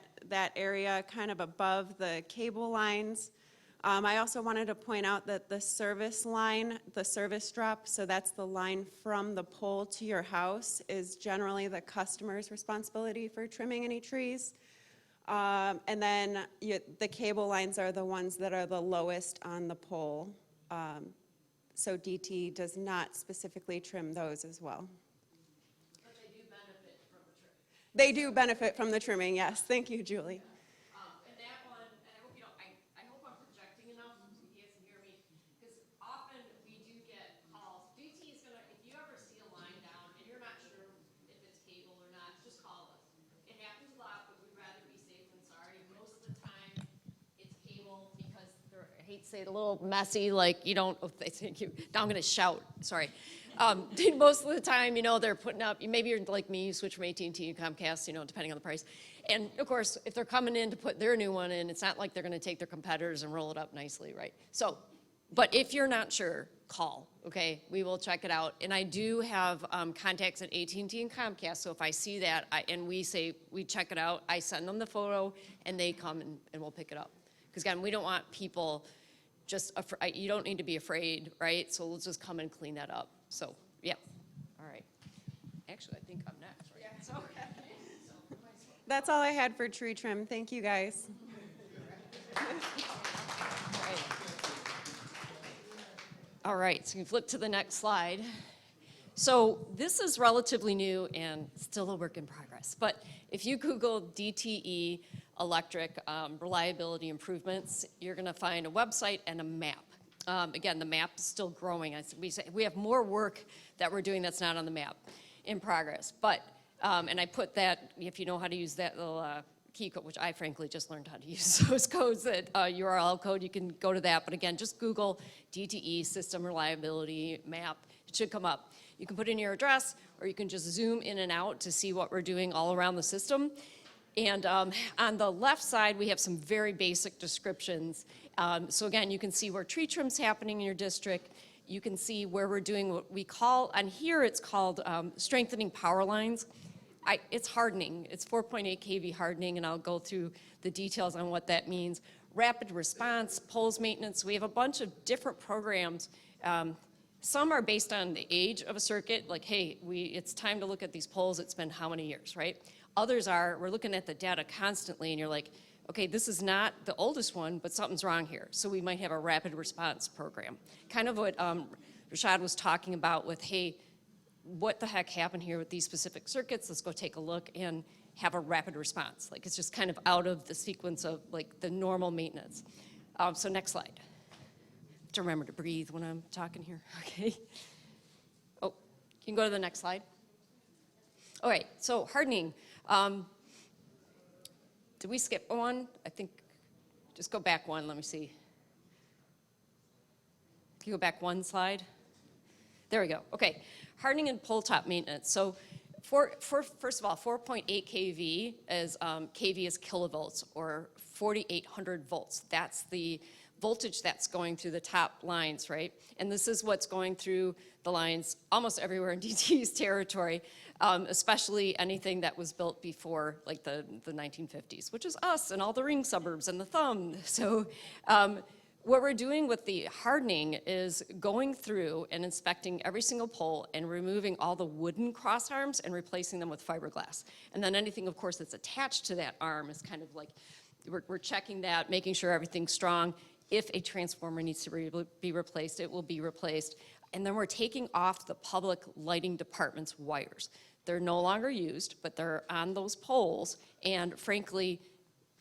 area kind of above the cable lines. I also wanted to point out that the service line, the service drop, so that's the line from the pole to your house, is generally the customer's responsibility for trimming any trees. And then the cable lines are the ones that are the lowest on the pole. So DT does not specifically trim those as well. But they do benefit from the trim. They do benefit from the trimming, yes. Thank you, Julie. And that one, and I hope you don't, I hope I'm projecting enough so you guys can hear me, because often we do get calls. DT is gonna, if you ever see a line down and you're not sure if it's cable or not, just call us. It happens a lot, but we'd rather be safe than sorry. Most of the time, it's cable because they're, I hate to say it, a little messy, like you don't, oh, thank you. Now I'm gonna shout, sorry. Most of the time, you know, they're putting up, maybe you're like me, you switch from AT&T to Comcast, you know, depending on the price. And of course, if they're coming in to put their new one in, it's not like they're gonna take their competitors and roll it up nicely, right? So, but if you're not sure, call, okay? We will check it out. And I do have contacts at AT&T and Comcast, so if I see that and we say, we check it out, I send them the photo and they come and we'll pick it up. Because again, we don't want people just, you don't need to be afraid, right? So we'll just come and clean that up. So, yeah, all right. Actually, I think I'm next, right? Yeah. So, That's all I had for tree trim. Thank you, guys. all right, so you flip to the next slide. So this is relatively new and still a work in progress. But if you Google DTE electric reliability improvements, you're going to find a website and a map. Again, the map is still growing. We have more work that we're doing that's not on the map in progress. But, and I put that, if you know how to use that little key code, which I frankly just learned how to use those codes, that URL code, you can go to that. But again, just Google DTE system reliability map. It should come up. You can put in your address, or you can just zoom in and out to see what we're doing all around the system. And on the left side, we have some very basic descriptions. So again, you can see where tree trim's happening in your district. You can see where we're doing what we call, and here it's called strengthening power lines. It's hardening. It's 4.8 kV hardening, and I'll go through the details on what that means. Rapid response, poles maintenance. We have a bunch of different programs. Some are based on the age of a circuit, like, hey, it's time to look at these poles. It's been how many years, right? Others are, we're looking at the data constantly, and you're like, okay, this is not the oldest one, but something's wrong here. So we might have a rapid response program. Kind of what Rashad was talking about with, hey, what the heck happened here with these specific circuits? Let's go take a look and have a rapid response. Like, it's just kind of out of the sequence of like the normal maintenance. So next slide. Have to remember to breathe when I'm talking here, okay? Oh, you can go to the next slide. All right, so hardening. Did we skip one? I think, just go back one, let me see. Can you go back one slide? There we go, okay. Hardening and pole top maintenance. So first of all, 4.8 kV is, kV is kilovolts, or 4,800 volts. That's the voltage that's going through the top lines, right? And this is what's going through the lines almost everywhere in DT's territory, especially anything that was built before like the 1950s, which is us and all the ring suburbs and the thumb. So what we're doing with the hardening is going through and inspecting every single pole and removing all the wooden cross arms and replacing them with fiberglass. And then anything, of course, that's attached to that arm is kind of like, we're checking that, making sure everything's strong. If a transformer needs to be replaced, it will be replaced. And then we're taking off the public lighting department's wires. They're no longer used, but they're on those poles, and frankly,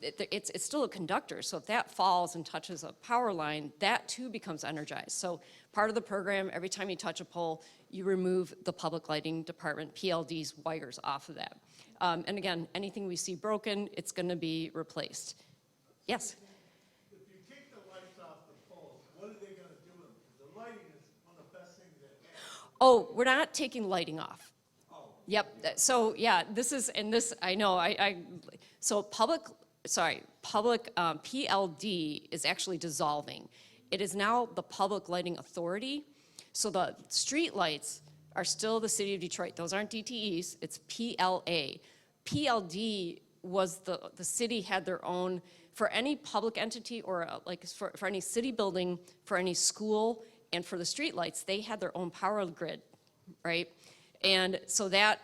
it's still a conductor, so if that falls and touches a power line, that too becomes energized. So part of the program, every time you touch a pole, you remove the public lighting department, PLD's wires off of that. And again, anything we see broken, it's gonna be replaced. Yes. If you take the lights off the poles, what are they gonna do with them? 'Cause the lighting is one of the best things that happens. Oh, we're not taking lighting off. Yep, so, yeah, this is, and this, I know, so public PLD is actually dissolving. It is now the Public Lighting Authority. So the street lights are still the City of Detroit. Those aren't DTEs, it's PLA. PLD was the city had their own, for any public entity or like for any city building, for any school, and for the street lights, they had their own power grid, right? And so that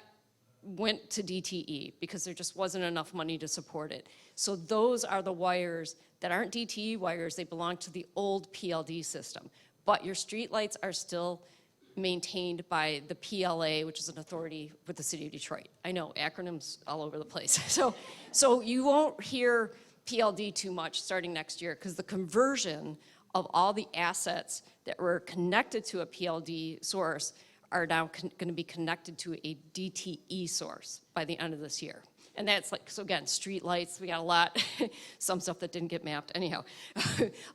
went to DTE because there just wasn't enough money to support it. So those are the wires that aren't DTE wires, they belong to the old PLD system. But your street lights are still maintained by the PLA, which is an authority with the City of Detroit. I know, acronyms all over the place. So you won't hear PLD too much starting next year because the conversion of all the assets that were connected to a PLD source are now going to be connected to a DTE source by the end of this year. And that's like, so again, street lights, we got a lot, some stuff that didn't get mapped. Anyhow,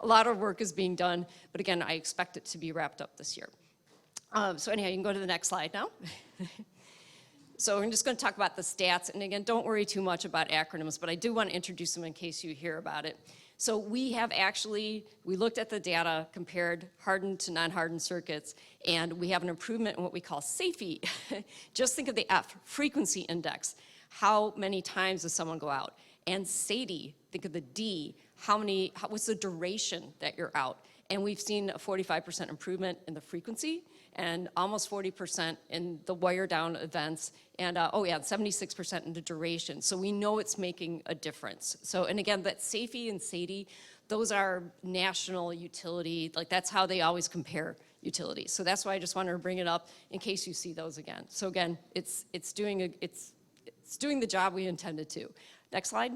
a lot of work is being done, but again, I expect it to be wrapped up this year. So anyhow, you can go to the next slide now. So I'm just going to talk about the stats, and again, don't worry too much about acronyms, but I do want to introduce them in case you hear about it. So we have actually, we looked at the data, compared hardened to non-hardened circuits, and we have an improvement in what we call safety. Just think of the F, frequency index. How many times does someone go out? And SAIDI, think of the D, what's the duration that you're out? And we've seen a 45% improvement in the frequency and almost 40% in the wire down events, and 76% in the duration. So we know it's making a difference. So, and again, that SAFE and SAIDI, those are national utility, like that's how they always compare utilities. So that's why I just wanted to bring it up in case you see those again. So again, it's doing the job we intended to. Next slide.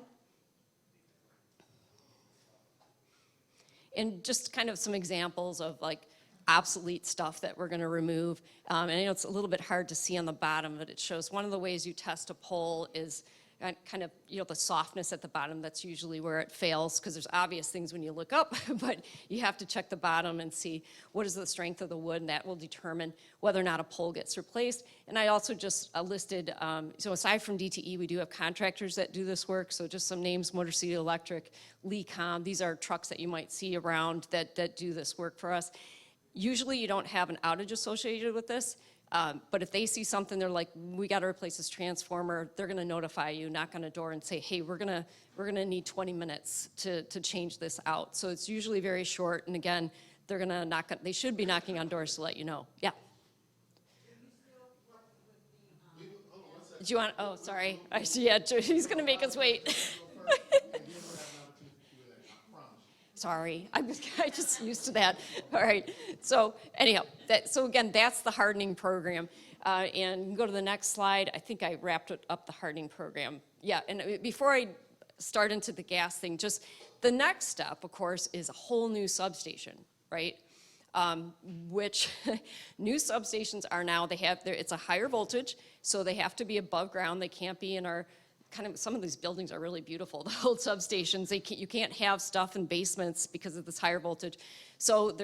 And just kind of some examples of like obsolete stuff that we're going to remove. And I know it's a little bit hard to see on the bottom, but it shows one of the ways you test a pole is kind of, the softness at the bottom. That's usually where it fails because there's obvious things when you look up, but you have to check the bottom and see what is the strength of the wood, and that will determine whether or not a pole gets replaced. And I also just listed, so aside from DTE, we do have contractors that do this work. So just some names: Motor City Electric, Lecom. These are trucks that you might see around that do this work for us. Usually you don't have an outage associated with this, but if they see something, they're like, we got to replace this transformer, they're going to notify you, knock on a door and say, hey, we're going to need 20 minutes to change this out. So it's usually very short, and again, they're going to they should be knocking on doors to let you know. Yeah. Do you want, oh, sorry. I see, yeah, he's going to make us wait. Sorry, I'm just used to that. All right, so anyhow, so again, that's the hardening program. And go to the next slide. I think I wrapped up the hardening program. Yeah, and before I start into the gas thing, just the next step, of course, is a whole new substation, right? Which new substations are now, it's a higher voltage, so they have to be above ground. They can't be in our some of these buildings are really beautiful, the old substations. You can't have stuff in basements because of this higher voltage. So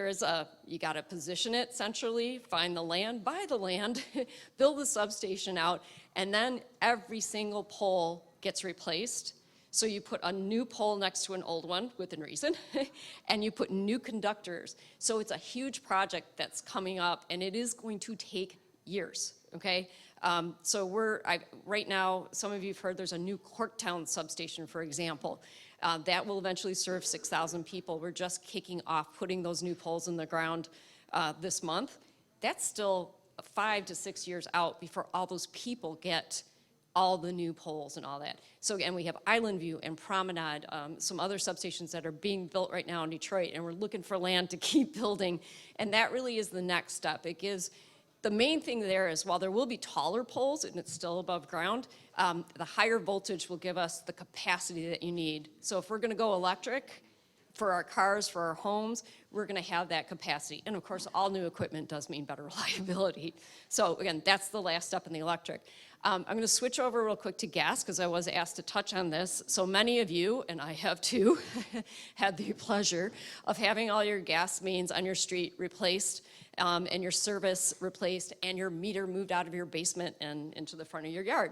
you gotta position it centrally, find the land, buy the land, build the substation out, and then every single pole gets replaced. So you put a new pole next to an old one, within reason, and you put new conductors. So it's a huge project that's coming up, and it is going to take years, okay? So right now, some of you have heard there's a new Corktown substation, for example. That will eventually serve 6,000 people. We're just kicking off putting those new poles in the ground this month. That's still 5 to 6 years out before all those people get all the new poles and all that. So again, we have Island View and Promenade, some other substations that are being built right now in Detroit, and we're looking for land to keep building. And that really is the next step. It gives the main thing there is, while there will be taller poles and it's still above ground, the higher voltage will give us the capacity that you need. So if we're going to go electric, for our cars, for our homes, we're going to have that capacity. And of course, all new equipment does mean better reliability. So again, that's the last step in the electric. I'm going to switch over real quick to gas because I was asked to touch on this. So many of you, and I have too, had the pleasure of having all your gas mains on your street replaced, and your service replaced, and your meter moved out of your basement and into the front of your yard.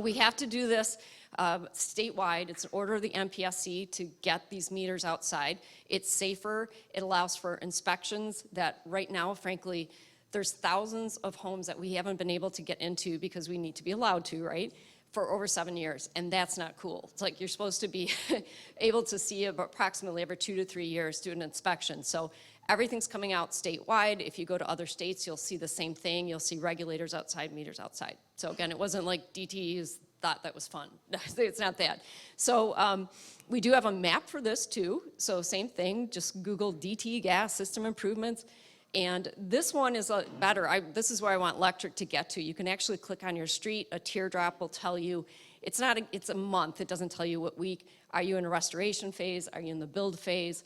We have to do this statewide. It's an order of the MPSC to get these meters outside. It's safer. It allows for inspections that right now, frankly, there's thousands of homes that we haven't been able to get into because we need to be allowed to, right, for over 7 years, and that's not cool. It's like you're supposed to be able to see approximately every 2 to 3 years, do an inspection. So everything's coming out statewide. If you go to other states, you'll see the same thing. You'll see regulators outside, meters outside. So again, it wasn't like DTEs thought that was fun. It's not that. So we do have a map for this too. So same thing, just Google DTE gas system improvements. And this one is better. This is where I want electric to get to. You can actually click on your street. A teardrop will tell you, it's a month. It doesn't tell you what week. Are you in a restoration phase? Are you in the build phase?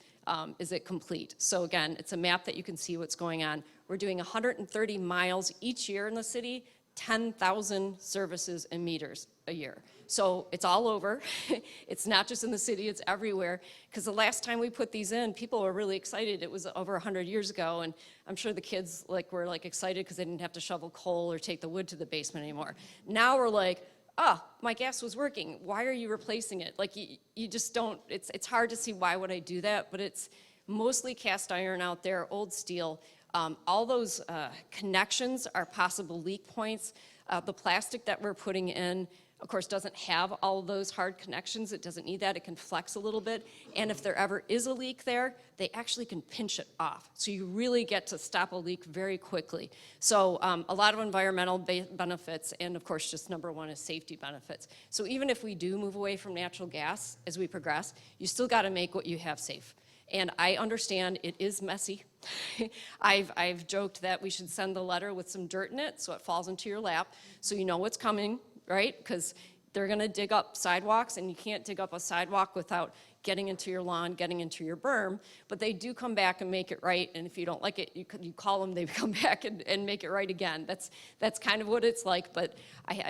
Is it complete? So again, it's a map that you can see what's going on. We're doing 130 miles each year in the city, 10,000 services and meters a year. So it's all over. It's not just in the city, it's everywhere. Because the last time we put these in, people were really excited. It was over 100 years ago, and I'm sure the kids were excited because they didn't have to shovel coal or take the wood to the basement anymore. Now we're like, oh, my gas was working. Why are you replacing it? You just don't, it's hard to see why would I do that, but it's mostly cast iron out there, old steel. All those connections are possible leak points. The plastic that we're putting in, of course, doesn't have all those hard connections. It doesn't need that. It can flex a little bit. And if there ever is a leak there, they actually can pinch it off. So you really get to stop a leak very quickly. So a lot of environmental benefits, and of course, just number one is safety benefits. So even if we do move away from natural gas as we progress, you still got to make what you have safe. And I understand it is messy. I've joked that we should send the letter with some dirt in it so it falls into your lap so you know what's coming, right? Because they're going to dig up sidewalks, and you can't dig up a sidewalk without getting into your lawn, getting into your berm. But they do come back and make it right, and if you don't like it, you call them, they come back and make it right again. That's kind of what it's like, but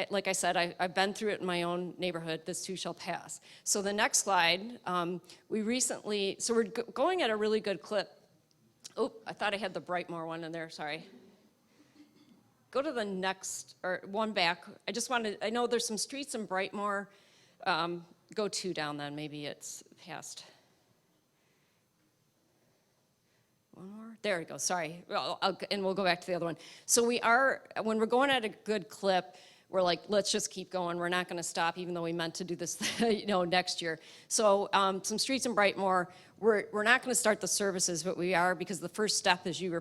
like I said, I've been through it in my own neighborhood. This too shall pass. So the next slide, so we're going at a really good clip. Oh, I thought I had the Brightmoor one in there, sorry. Go to the next, or one back. I know there's some streets in Brightmoor. Go 2 down then, maybe it's past. One more, there we go, sorry. And we'll go back to the other one. So when we're going at a good clip, we're like, let's just keep going. We're not gonna stop, even though we meant to do this next year. So some streets in Brightmoor, we're not gonna start the services, but we are, because the first step is you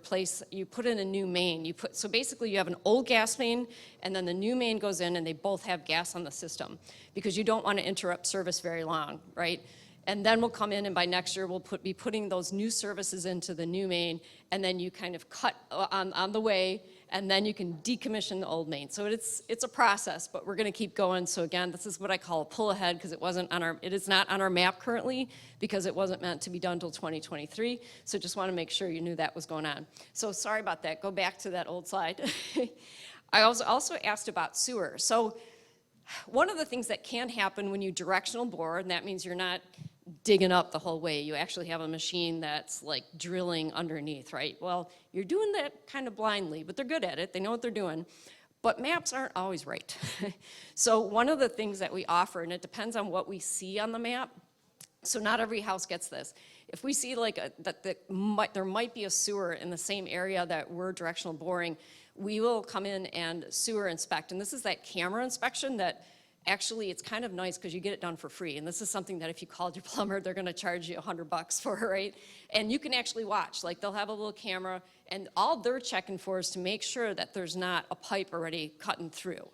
put in a new main. So basically you have an old gas main, and then the new main goes in, and they both have gas on the system, because you don't wanna interrupt service very long, right? And then we'll come in, and by next year, we'll be putting those new services into the new main, and then you kind of cut on the way, and then you can decommission the old main. So it's a process, but we're gonna keep going. So again, this is what I call a pull ahead, because it is not on our map currently, because it wasn't meant to be done till 2023. So just wanna make sure you knew that was going on. So sorry about that, go back to that old slide. I also asked about sewer. So one of the things that can happen when you directional bore, and that means you're not digging up the whole way, you actually have a machine that's drilling underneath, right? Well, you're doing that kind of blindly, but they're good at it, they know what they're doing. But maps aren't always right. So one of the things that we offer, and it depends on what we see on the map, so not every house gets this. If we see there might be a sewer in the same area that we're directional boring, we will come in and sewer inspect. And this is that camera inspection that actually it's kind of nice because you get it done for free. And this is something that if you called your plumber, they're gonna charge you $100 for, right? And you can actually watch, they'll have a little camera, and all they're checking for is to make sure that there's not a pipe already cutting through.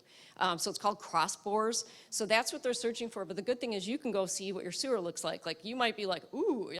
So it's called cross bores. So that's what they're searching for. But the good thing is you can go see what your sewer looks like. You might be like, ooh,